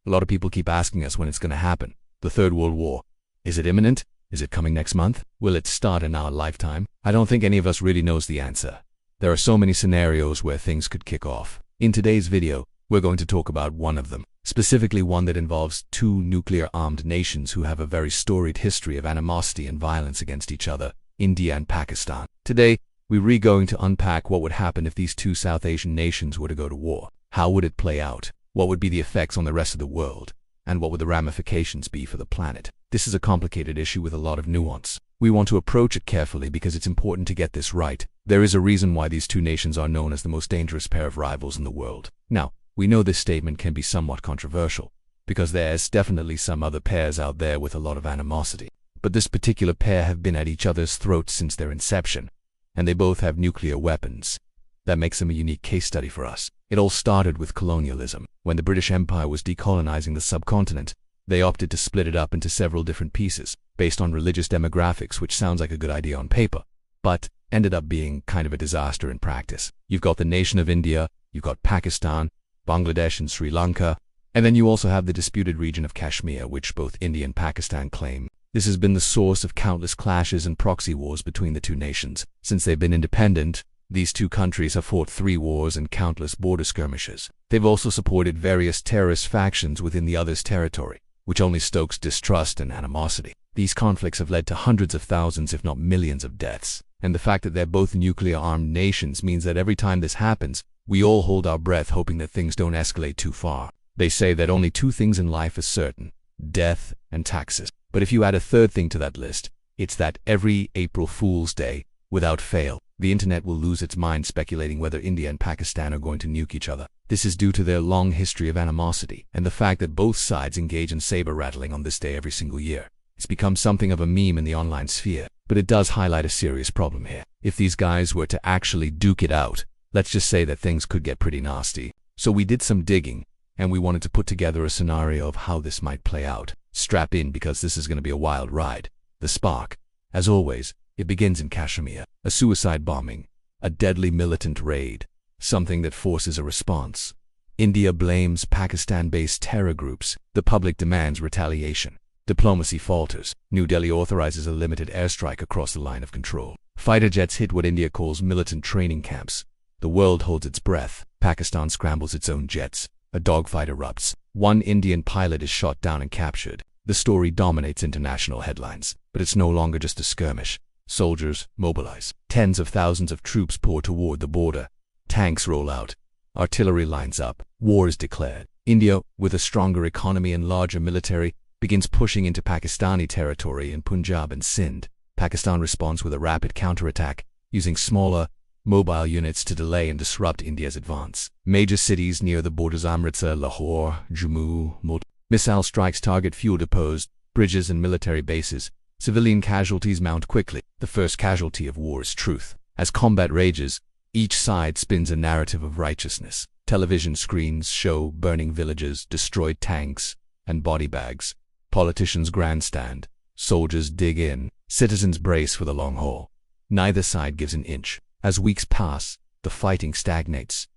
A lot of people keep asking us when it's going to happen. The Third World War. Is it imminent? Is it coming next month? Will it start in our lifetime? I don't think any of us really knows the answer. There are so many scenarios where things could kick off. In today's video, we're going to talk about one of them, specifically one that involves two nuclear-armed nations who have a very storied history of animosity and violence against each other, India and Pakistan. Today, we're going to unpack what would happen if these two South Asian nations were to go to war. How would it play out? What would be the effects on the rest of the world? And what would the ramifications be for the planet? This is a complicated issue with a lot of nuance. We want to approach it carefully because it's important to get this right. There is a reason why these two nations are known as the most dangerous pair of rivals in the world. Now, we know this statement can be somewhat controversial, because there's definitely some other pairs out there with a lot of animosity. But this particular pair have been at each other's throats since their inception, and they both have nuclear weapons. That makes them a unique case study for us. It all started with colonialism. When the British Empire was decolonizing the subcontinent, they opted to split it up into several different pieces, based on religious demographics, which sounds like a good idea on paper, but ended up being kind of a disaster in practice. You've got the nation of India, you've got Pakistan, Bangladesh and Sri Lanka, and then you also have the disputed region of Kashmir, which both India and Pakistan claim. This has been the source of countless clashes and proxy wars between the two nations. Since they've been independent, these two countries have fought 3 wars and countless border skirmishes. They've also supported various terrorist factions within the other's territory, which only stokes distrust and animosity. These conflicts have led to hundreds of thousands, if not millions, of deaths. And the fact that they're both nuclear-armed nations means that every time this happens, we all hold our breath hoping that things don't escalate too far. They say that only 2 things in life are certain: death and taxes. But if you add a third thing to that list, it's that every April Fool's Day, without fail, the internet will lose its mind speculating whether India and Pakistan are going to nuke each other. This is due to their long history of animosity and the fact that both sides engage in saber-rattling on this day every single year. It's become something of a meme in the online sphere, but it does highlight a serious problem here. If these guys were to actually duke it out, let's just say that things could get pretty nasty. So we did some digging, and we wanted to put together a scenario of how this might play out. Strap in, because this is going to be a wild ride. The spark, as always, it begins in Kashmir. A suicide bombing, a deadly militant raid, something that forces a response. India blames Pakistan-based terror groups. The public demands retaliation. Diplomacy falters. New Delhi authorizes a limited airstrike across the line of control. Fighter jets hit what India calls militant training camps. The world holds its breath. Pakistan scrambles its own jets. A dogfight erupts. One Indian pilot is shot down and captured. The story dominates international headlines, but it's no longer just a skirmish. Soldiers mobilize. Tens of thousands of troops pour toward the border. Tanks roll out. Artillery lines up. War is declared. India, with a stronger economy and larger military, begins pushing into Pakistani territory in Punjab and Sindh. Pakistan responds with a rapid counterattack, using smaller, mobile units to delay and disrupt India's advance. Major cities near the borders: Amritsar, Lahore, Jammu, Multan. Missile strikes target fuel depots, bridges and military bases. Civilian casualties mount quickly. The first casualty of war is truth. As combat rages, each side spins a narrative of righteousness. Television screens show burning villages, destroyed tanks, and body bags. Politicians grandstand. Soldiers dig in. Citizens brace for the long haul. Neither side gives an inch. As weeks pass, the fighting stagnates.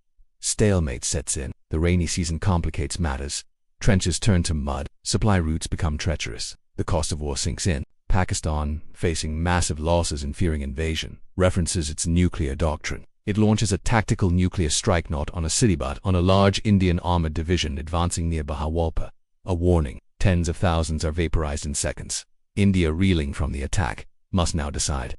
Stalemate sets in. The rainy season complicates matters. Trenches turn to mud. Supply routes become treacherous. The cost of war sinks in. Pakistan, facing massive losses and fearing invasion, references its nuclear doctrine. It launches a tactical nuclear strike not on a city but on a large Indian armored division advancing near Bahawalpur. A warning: tens of thousands are vaporized in seconds. India, reeling from the attack, must now decide: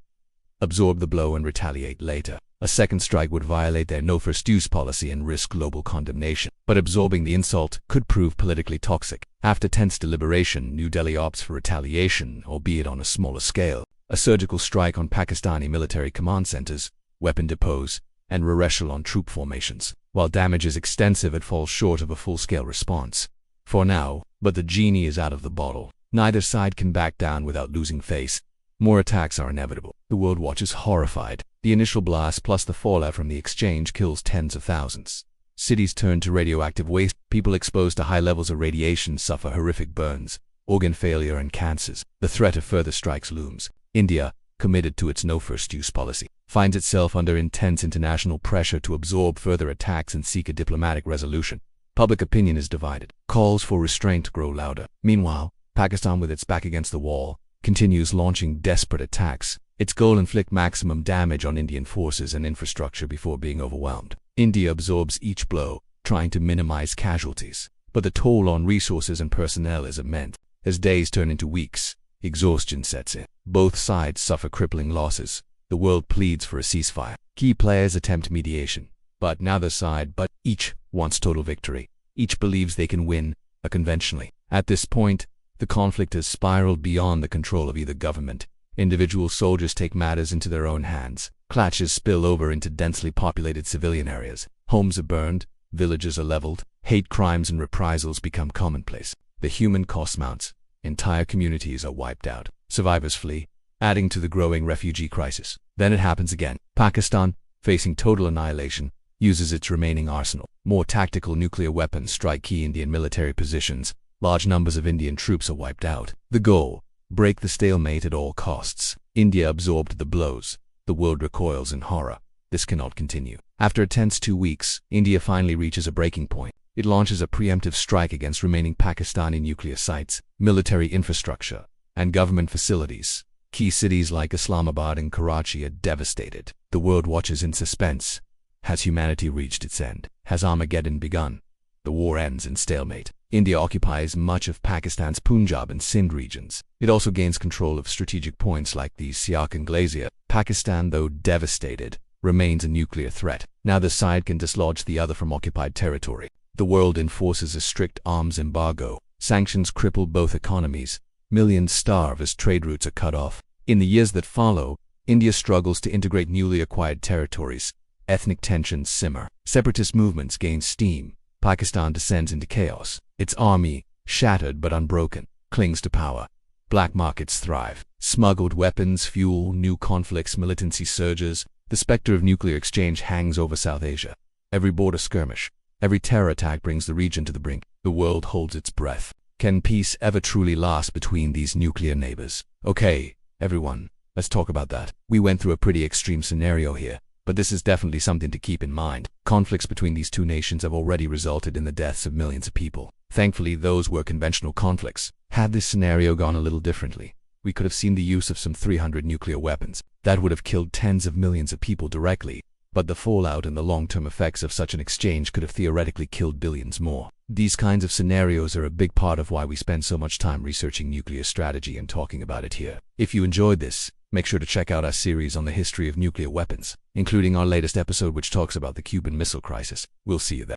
absorb the blow and retaliate later. A second strike would violate their no-first-use policy and risk global condemnation. But absorbing the insult could prove politically toxic. After tense deliberation, New Delhi opts for retaliation, albeit on a smaller scale. A surgical strike on Pakistani military command centers, weapon depots, and rear-echelon troop formations. While damage is extensive, it falls short of a full-scale response. For now, but the genie is out of the bottle. Neither side can back down without losing face. More attacks are inevitable. The world watches horrified. The initial blast plus the fallout from the exchange kills tens of thousands. Cities turn to radioactive waste. People exposed to high levels of radiation suffer horrific burns, organ failure and cancers. The threat of further strikes looms. India, committed to its no-first-use policy, finds itself under intense international pressure to absorb further attacks and seek a diplomatic resolution. Public opinion is divided. Calls for restraint grow louder. Meanwhile, Pakistan, with its back against the wall, continues launching desperate attacks. Its goal: inflict maximum damage on Indian forces and infrastructure before being overwhelmed. India absorbs each blow, trying to minimize casualties. But the toll on resources and personnel is immense. As days turn into weeks, exhaustion sets in. Both sides suffer crippling losses. The world pleads for a ceasefire. Key players attempt mediation, but neither side but each wants total victory. Each believes they can win conventionally. At this point, the conflict has spiraled beyond the control of either government. Individual soldiers take matters into their own hands. Clashes spill over into densely populated civilian areas. Homes are burned, villages are leveled, hate crimes and reprisals become commonplace. The human cost mounts. Entire communities are wiped out. Survivors flee, adding to the growing refugee crisis. Then it happens again. Pakistan, facing total annihilation, uses its remaining arsenal. More tactical nuclear weapons strike key Indian military positions. Large numbers of Indian troops are wiped out. The goal: break the stalemate at all costs. India absorbed the blows. The world recoils in horror. This cannot continue. After a tense 2 weeks, India finally reaches a breaking point. It launches a preemptive strike against remaining Pakistani nuclear sites, military infrastructure, and government facilities. Key cities like Islamabad and Karachi are devastated. The world watches in suspense. Has humanity reached its end? Has Armageddon begun? The war ends in stalemate. India occupies much of Pakistan's Punjab and Sindh regions. It also gains control of strategic points like the Siachen Glacier. Pakistan, though devastated, remains a nuclear threat. Neither side can dislodge the other from occupied territory. The world enforces a strict arms embargo. Sanctions cripple both economies. Millions starve as trade routes are cut off. In the years that follow, India struggles to integrate newly acquired territories. Ethnic tensions simmer. Separatist movements gain steam. Pakistan descends into chaos. Its army, shattered but unbroken, clings to power. Black markets thrive. Smuggled weapons fuel new conflicts. Militancy surges. The specter of nuclear exchange hangs over South Asia. Every border skirmish, every terror attack brings the region to the brink. The world holds its breath. Can peace ever truly last between these nuclear neighbors? Okay, everyone, let's talk about that. We went through a pretty extreme scenario here, but this is definitely something to keep in mind. Conflicts between these two nations have already resulted in the deaths of millions of people. Thankfully, those were conventional conflicts. Had this scenario gone a little differently, we could have seen the use of some 300 nuclear weapons. That would have killed tens of millions of people directly, but the fallout and the long-term effects of such an exchange could have theoretically killed billions more. These kinds of scenarios are a big part of why we spend so much time researching nuclear strategy and talking about it here. If you enjoyed this, make sure to check out our series on the history of nuclear weapons, including our latest episode which talks about the Cuban Missile Crisis. We'll see you there.